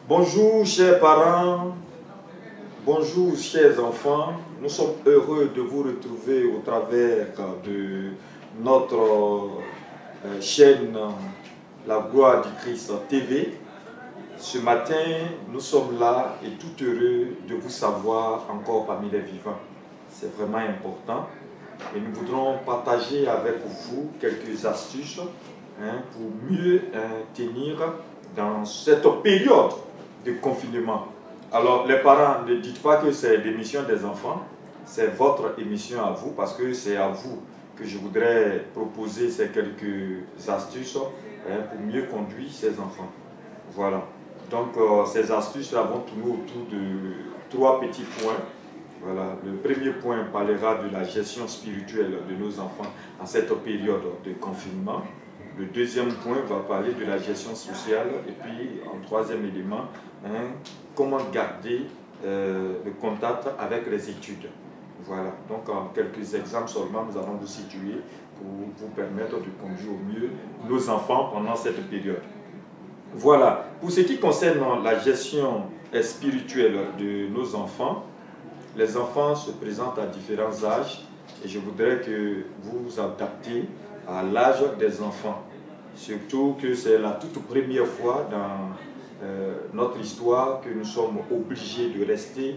Bonjour chers parents, bonjour chers enfants. Nous sommes heureux de vous retrouver au travers de notre chaîne La Gloire du Christ TV. Ce matin, nous sommes là et tout heureux de vous savoir encore parmi les vivants. C'est vraiment important et nous voudrons partager avec vous quelques astuces pour mieux tenir dans cette période de confinement. Alors les parents, ne dites pas que c'est l'émission des enfants, c'est votre émission à vous parce que c'est à vous que je voudrais proposer ces quelques astuces pour mieux conduire ces enfants. Voilà. Donc ces astuces vont tourner autour de 3 petits points. Voilà. Le premier point parlera de la gestion spirituelle de nos enfants en cette période de confinement. Le deuxième point va parler de la gestion sociale et puis en troisième élément, comment garder le contact avec les études. Voilà, donc en quelques exemples seulement, nous allons vous situer pour vous permettre de conduire au mieux nos enfants pendant cette période. Voilà, pour ce qui concerne la gestion spirituelle de nos enfants, les enfants se présentent à différents âges et je voudrais que vous vous adaptez à l'âge des enfants. Surtout que c'est la toute première fois dans notre histoire que nous sommes obligés de rester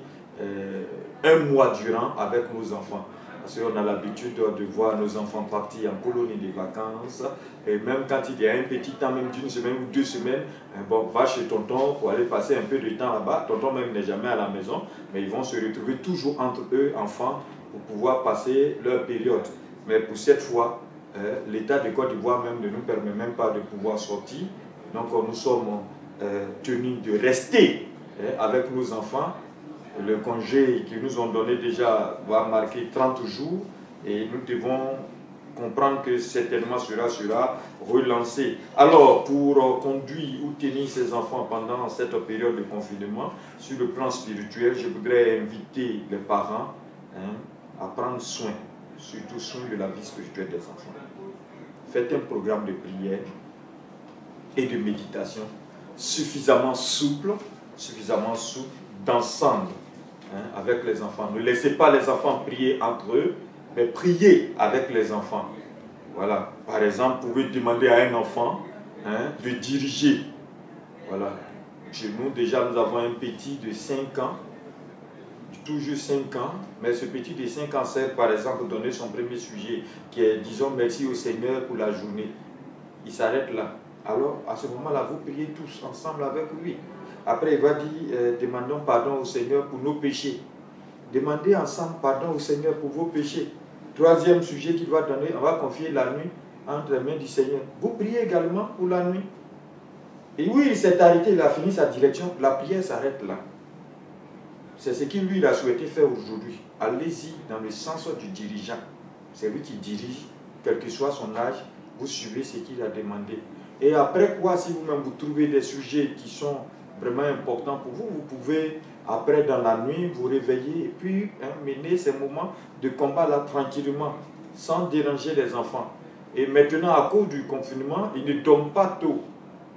un mois durant avec nos enfants. Parce qu'on a l'habitude de voir nos enfants partir en colonie de vacances. Et même quand il y a un petit temps, même d'une semaine ou 2 semaines, bon, va chez tonton pour aller passer un peu de temps là-bas. Tonton même n'est jamais à la maison, mais ils vont se retrouver toujours entre eux, enfants, pour pouvoir passer leur période. Mais pour cette fois, l'État de Côte d'Ivoire même ne nous permet même pas de pouvoir sortir. Donc nous sommes tenus de rester avec nos enfants. Le congé qu'ils nous ont donné déjà va marquer 30 jours et nous devons comprendre que certainement cela sera relancé. Alors, pour conduire ou tenir ces enfants pendant cette période de confinement, sur le plan spirituel, je voudrais inviter les parents à prendre soin, surtout soin de la vie spirituelle des enfants. Faites un programme de prière et de méditation suffisamment souple d'ensemble avec les enfants. Ne laissez pas les enfants prier entre eux, mais priez avec les enfants. Voilà. Par exemple, vous pouvez demander à un enfant de diriger. Voilà. Chez nous, déjà, nous avons un petit de 5 ans, toujours 5 ans, mais ce petit de 5 ans sait, par exemple, donner son premier sujet, qui est, disons, merci au Seigneur pour la journée. Il s'arrête là. Alors, à ce moment-là, vous priez tous ensemble avec lui. Après, il va dire, demandons pardon au Seigneur pour nos péchés. Demandez ensemble pardon au Seigneur pour vos péchés. Troisième sujet qu'il va donner, on va confier la nuit entre les mains du Seigneur. Vous priez également pour la nuit. Et oui, il s'est arrêté, il a fini sa direction, la prière s'arrête là. C'est ce qu'il lui a souhaité faire aujourd'hui. Allez-y dans le sens du dirigeant. C'est lui qui dirige, quel que soit son âge, vous suivez ce qu'il a demandé. Et après quoi, si vous-même vous trouvez des sujets qui sont vraiment important pour vous, vous pouvez, après dans la nuit, vous réveiller et puis mener ces moments de combat là tranquillement, sans déranger les enfants. Et maintenant, à cause du confinement, ils ne dorment pas tôt,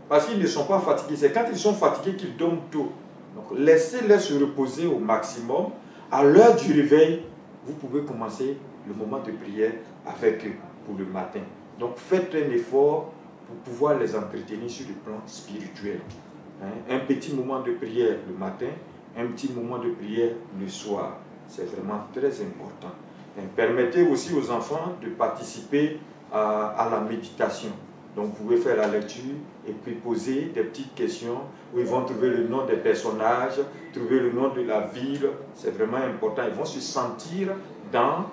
parce qu'ils ne sont pas fatigués. C'est quand ils sont fatigués qu'ils dorment tôt. Donc, laissez-les se reposer au maximum. À l'heure du réveil, vous pouvez commencer le moment de prière avec eux pour le matin. Donc, faites un effort pour pouvoir les entretenir sur le plan spirituel. Un petit moment de prière le matin, un petit moment de prière le soir. C'est vraiment très important. Permettez aussi aux enfants de participer à la méditation. Donc vous pouvez faire la lecture et puis poser des petites questions où ils vont trouver le nom des personnages, trouver le nom de la ville. C'est vraiment important. Ils vont se sentir dans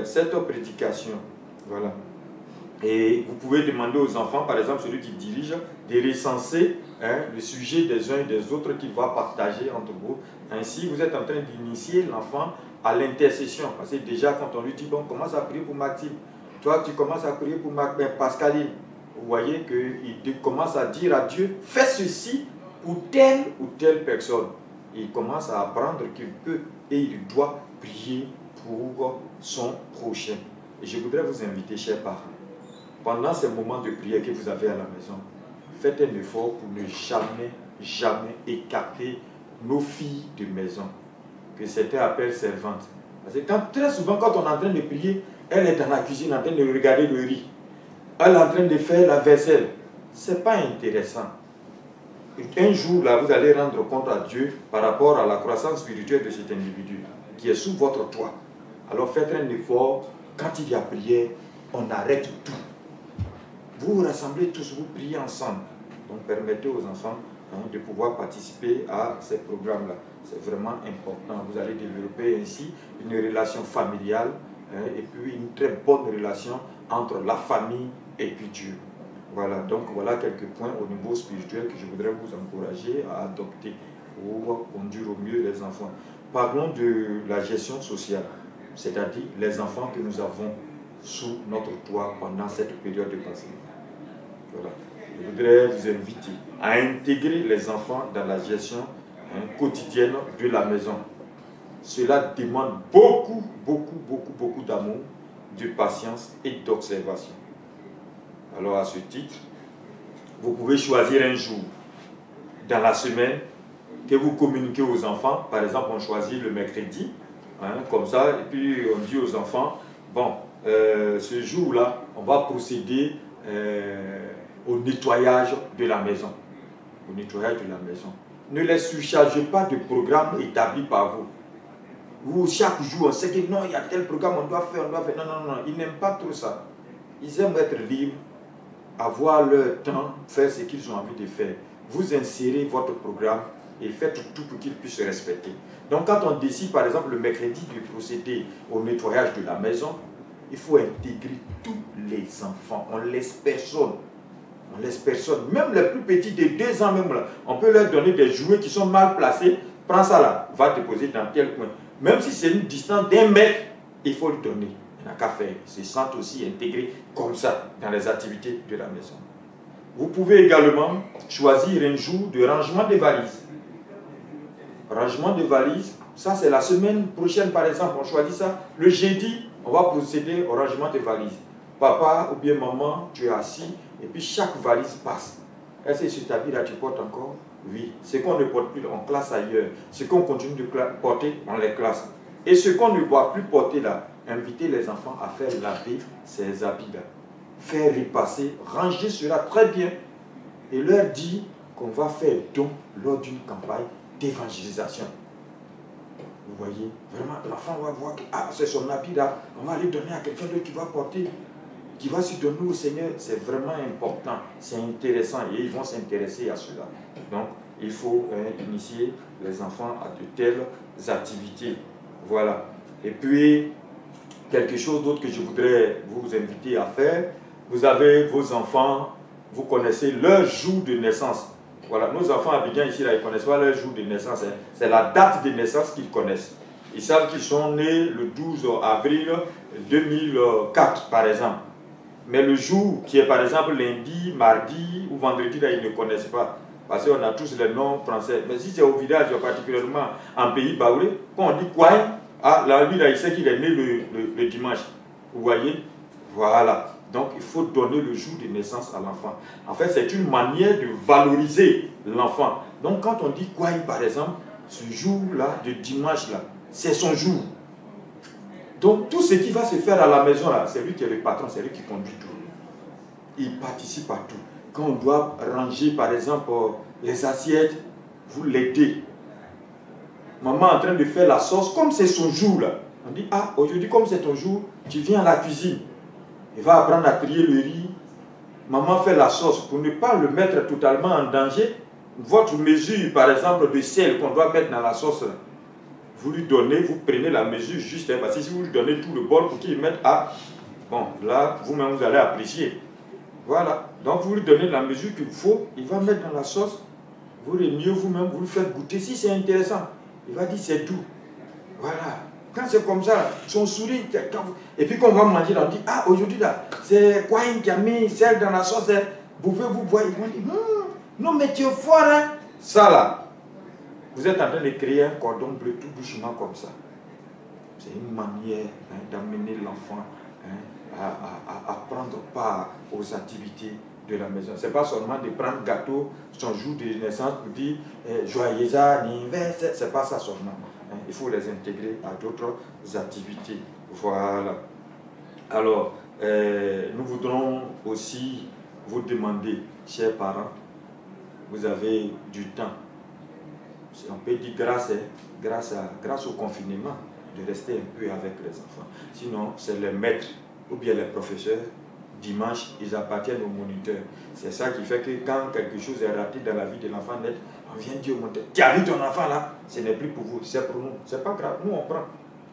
cette prédication. Voilà. Et vous pouvez demander aux enfants, par exemple celui qui dirige, de recenser le sujet des uns et des autres qu'il va partager entre vous. Ainsi, vous êtes en train d'initier l'enfant à l'intercession. Parce que déjà, quand on lui dit, bon, commence à prier pour Maxime. Toi, tu commences à prier pour Pascaline. Vous voyez qu'il commence à dire à Dieu, fais ceci pour telle ou telle personne. Et il commence à apprendre qu'il peut et il doit prier pour son prochain. Et je voudrais vous inviter, chers parents, pendant ces moments de prière que vous avez à la maison, faites un effort pour ne jamais jamais écarter nos filles de maison, que certains appellent servantes. Parce que très souvent, quand on est en train de prier, elle est dans la cuisine en train de regarder le riz. Elle est en train de faire la vaisselle. Ce n'est pas intéressant. Un jour, là, vous allez rendre compte à Dieu par rapport à la croissance spirituelle de cet individu qui est sous votre toit. Alors faites un effort. Quand il y a prière, on arrête tout. Vous vous rassemblez tous, vous priez ensemble. Donc permettez aux enfants de pouvoir participer à ces programmes-là. C'est vraiment important. Vous allez développer ainsi une relation familiale et puis une très bonne relation entre la famille et puis Dieu. Voilà, donc voilà quelques points au niveau spirituel que je voudrais vous encourager à adopter pour conduire au mieux les enfants. Parlons de la gestion sociale, c'est-à-dire les enfants que nous avons sous notre toit pendant cette période de conflit. Voilà. Je voudrais vous inviter à intégrer les enfants dans la gestion quotidienne de la maison. Cela demande beaucoup d'amour, de patience et d'observation. Alors à ce titre, vous pouvez choisir un jour dans la semaine que vous communiquez aux enfants. Par exemple, on choisit le mercredi, comme ça, et puis on dit aux enfants, bon, ce jour-là, on va procéder au nettoyage de la maison. Au nettoyage de la maison. Ne les surchargez pas de programmes établis par vous. Où chaque jour, on sait que non, il y a tel programme, on doit faire, Non, non, non, ils n'aiment pas trop ça. Ils aiment être libres, avoir leur temps, faire ce qu'ils ont envie de faire. Vous insérez votre programme et faites tout pour qu'ils puissent se respecter. Donc quand on décide par exemple le mercredi de procéder au nettoyage de la maison, il faut intégrer tous les enfants. On ne laisse personne. On laisse personne. Même les plus petits de 2 ans même là, on peut leur donner des jouets qui sont mal placés. Prends ça là, va te poser dans tel coin. Même si c'est une distance d'1 mètre, il faut le donner. Il n'y a qu'à faire. Ils se sentent aussi intégrés comme ça dans les activités de la maison. Vous pouvez également choisir un jour de rangement des valises. Rangement des valises, ça c'est la semaine prochaine par exemple, on choisit ça. Le jeudi, on va procéder au rangement des valises. Papa ou bien maman, tu es assis et puis chaque valise passe. Est-ce que sur ta vie là tu portes encore? Oui. Ce qu'on ne porte plus, on classe ailleurs. Ce qu'on continue de porter, on les classe. Et ce qu'on ne doit plus porter là, inviter les enfants à faire laver ces habits là. Faire repasser, ranger cela très bien et leur dire qu'on va faire don lors d'une campagne d'évangélisation. Vous voyez, vraiment, l'enfant va voir que c'est son habit là, on va aller donner à quelqu'un d'autre qui va porter, qui va se donner au Seigneur. C'est vraiment important, c'est intéressant et ils vont s'intéresser à cela. Donc, il faut initier les enfants à de telles activités. Voilà. Et puis, quelque chose d'autre que je voudrais vous inviter à faire, vous avez vos enfants, vous connaissez leur jour de naissance. Voilà, nos enfants à Abidjan ici, là, ils ne connaissent pas leur jour de naissance. C'est la date de naissance qu'ils connaissent. Ils savent qu'ils sont nés le 12 avril 2004, par exemple. Mais le jour qui est, par exemple, lundi, mardi ou vendredi, là, ils ne connaissent pas. Parce qu'on a tous les noms français. Mais si c'est au village, particulièrement en pays baoulé, quand on dit quoi, là, lui, là, il sait qu'il est né le dimanche. Vous voyez? Voilà. Donc, il faut donner le jour de naissance à l'enfant. En fait, c'est une manière de valoriser l'enfant. Donc, quand on dit quoi, par exemple, ce jour-là, de dimanche, là, c'est son jour. Donc, tout ce qui va se faire à la maison, là, c'est lui qui est le patron, c'est lui qui conduit tout. Il participe à tout. Quand on doit ranger, par exemple, les assiettes, vous l'aidez. Maman est en train de faire la sauce, comme c'est son jour, là. On dit, aujourd'hui, comme c'est ton jour, tu viens à la cuisine. Il va apprendre à trier le riz. Maman fait la sauce pour ne pas le mettre totalement en danger. Votre mesure, par exemple, de sel qu'on doit mettre dans la sauce, vous lui donnez, vous prenez la mesure juste, parce que si vous lui donnez tout le bol pour qu'il mette bon, là, vous-même, vous allez apprécier. Voilà. Donc, vous lui donnez la mesure qu'il faut, il va mettre dans la sauce. Vous le mieux, vous-même, vous le faites goûter. Si c'est intéressant, il va dire c'est doux. Voilà. Quand c'est comme ça, son sourire, et puis quand on va manger, on dit, aujourd'hui là, c'est quoi qui a mis celle dans la sauce, pouvez-vous voir, ils vont dire, non mais tu es fort, hein. Ça là, vous êtes en train de créer un cordon bleu tout doucement comme ça. C'est une manière d'amener l'enfant à prendre part aux activités de la maison. Ce n'est pas seulement de prendre gâteau son jour de naissance pour dire joyeux anniversaire. Ce n'est pas ça seulement. Hein. Il faut les intégrer à d'autres activités. Voilà. Alors, nous voudrons aussi vous demander, chers parents, vous avez du temps. On peut dire grâce au confinement, de rester un peu avec les enfants. Sinon, c'est les maîtres ou bien les professeurs. Dimanche, ils appartiennent aux moniteurs. C'est ça qui fait que quand quelque chose est raté dans la vie de l'enfant net, on vient dire au moniteur, tu as vu ton enfant là? Ce n'est plus pour vous, c'est pour nous. C'est pas grave, nous on prend.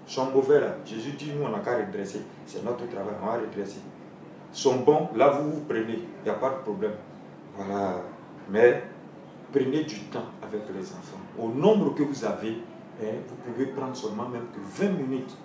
Ils sont mauvais là. Jésus dit, nous on n'a qu'à redresser. C'est notre travail, on va redresser. Ils sont bons, là vous prenez, il n'y a pas de problème. Voilà. Mais prenez du temps avec les enfants. Au nombre que vous avez, vous pouvez prendre seulement même que 20 minutes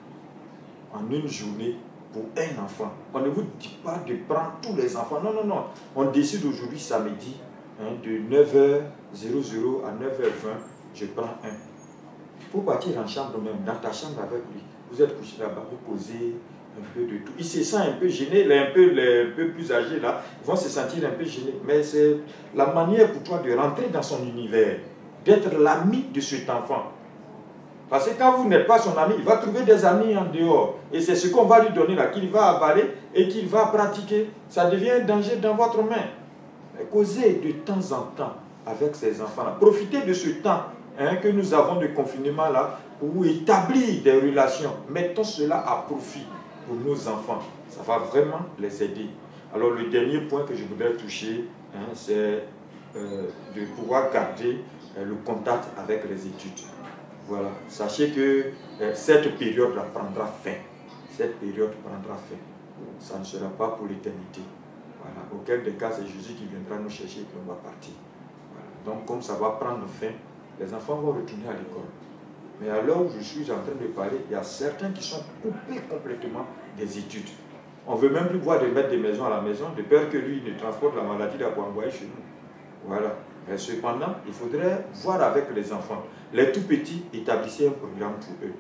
en une journée pour un enfant. On ne vous dit pas de prendre tous les enfants. Non, non, non. On décide aujourd'hui, samedi, de 9h00 à 9h20, je prends un. Pour partir en chambre même, dans ta chambre avec lui. Vous êtes couché là-bas, vous posez un peu de tout. Il se sent un peu gêné, les un peu plus âgés là, ils vont se sentir un peu gênés. Mais c'est la manière pour toi de rentrer dans son univers, d'être l'ami de cet enfant. Parce que quand vous n'êtes pas son ami, il va trouver des amis en dehors. Et c'est ce qu'on va lui donner là, qu'il va avaler et qu'il va pratiquer. Ça devient un danger dans votre main. Causez de temps en temps avec ces enfants-là. Profitez de ce temps que nous avons de confinement là pour établir des relations. Mettons cela à profit pour nos enfants. Ça va vraiment les aider. Alors le dernier point que je voudrais toucher, c'est de pouvoir garder le contact avec les études. Voilà. Sachez que cette période prendra fin. Cette période prendra fin. Ça ne sera pas pour l'éternité. Voilà. Auquel des cas, c'est Jésus qui viendra nous chercher et puis on va partir. Voilà. Donc, comme ça va prendre fin, les enfants vont retourner à l'école. Mais à l'heure où je suis en train de parler, il y a certains qui sont coupés complètement des études. On ne veut même plus voir des maîtres de maison à la maison, de peur que lui ne transporte la maladie pour envoyer chez nous. Voilà. Mais cependant, il faudrait voir avec les enfants. Les tout petits, établissez un programme pour eux.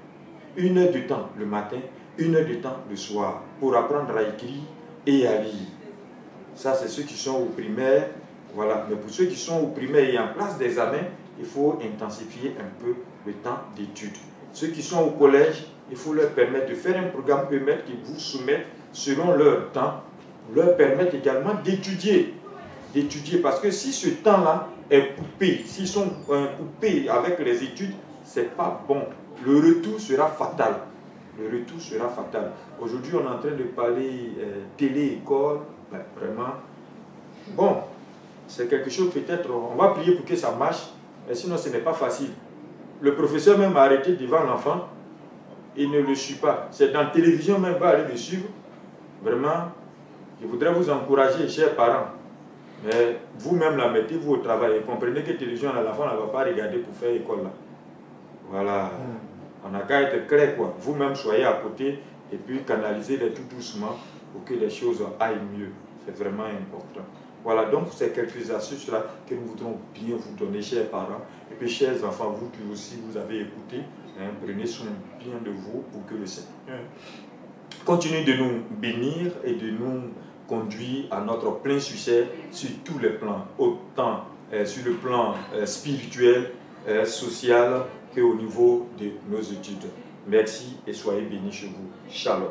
1 heure de temps le matin, 1 heure de temps le soir, pour apprendre à écrire et à lire. Ça, c'est ceux qui sont au primaire. Voilà. Mais pour ceux qui sont au primaire et en classe d'examen, il faut intensifier un peu le temps d'études. Ceux qui sont au collège, il faut leur permettre de faire un programme eux-mêmes qui vous soumettent selon leur temps, leur permettre également d'étudier. Parce que si ce temps-là est coupé, s'ils sont coupés avec les études, c'est pas bon. Le retour sera fatal. Le retour sera fatal. Aujourd'hui, on est en train de parler télé-école. Ben, vraiment, bon, c'est quelque chose peut-être, on va prier pour que ça marche, mais sinon ce n'est pas facile. Le professeur même a arrêté devant l'enfant, il ne le suit pas. C'est dans la télévision même, va aller le suivre. Vraiment, je voudrais vous encourager, chers parents. Mais vous-même la mettez-vous au travail et comprenez que la télévision, l'enfant ne va pas regarder pour faire école là. Voilà. On n'a qu'à être clair quoi. Vous-même soyez à côté et puis canalisez-les tout doucement pour que les choses aillent mieux. C'est vraiment important. Voilà, donc c'est quelques astuces là que nous voudrons bien vous donner, chers parents. Et puis, chers enfants, vous qui aussi vous avez écouté, prenez soin bien de vous pour que le Seigneur continue de nous bénir et de nous conduire à notre plein succès sur tous les plans, autant sur le plan spirituel, social qu'au niveau de nos études. Merci et soyez bénis chez vous. Shalom.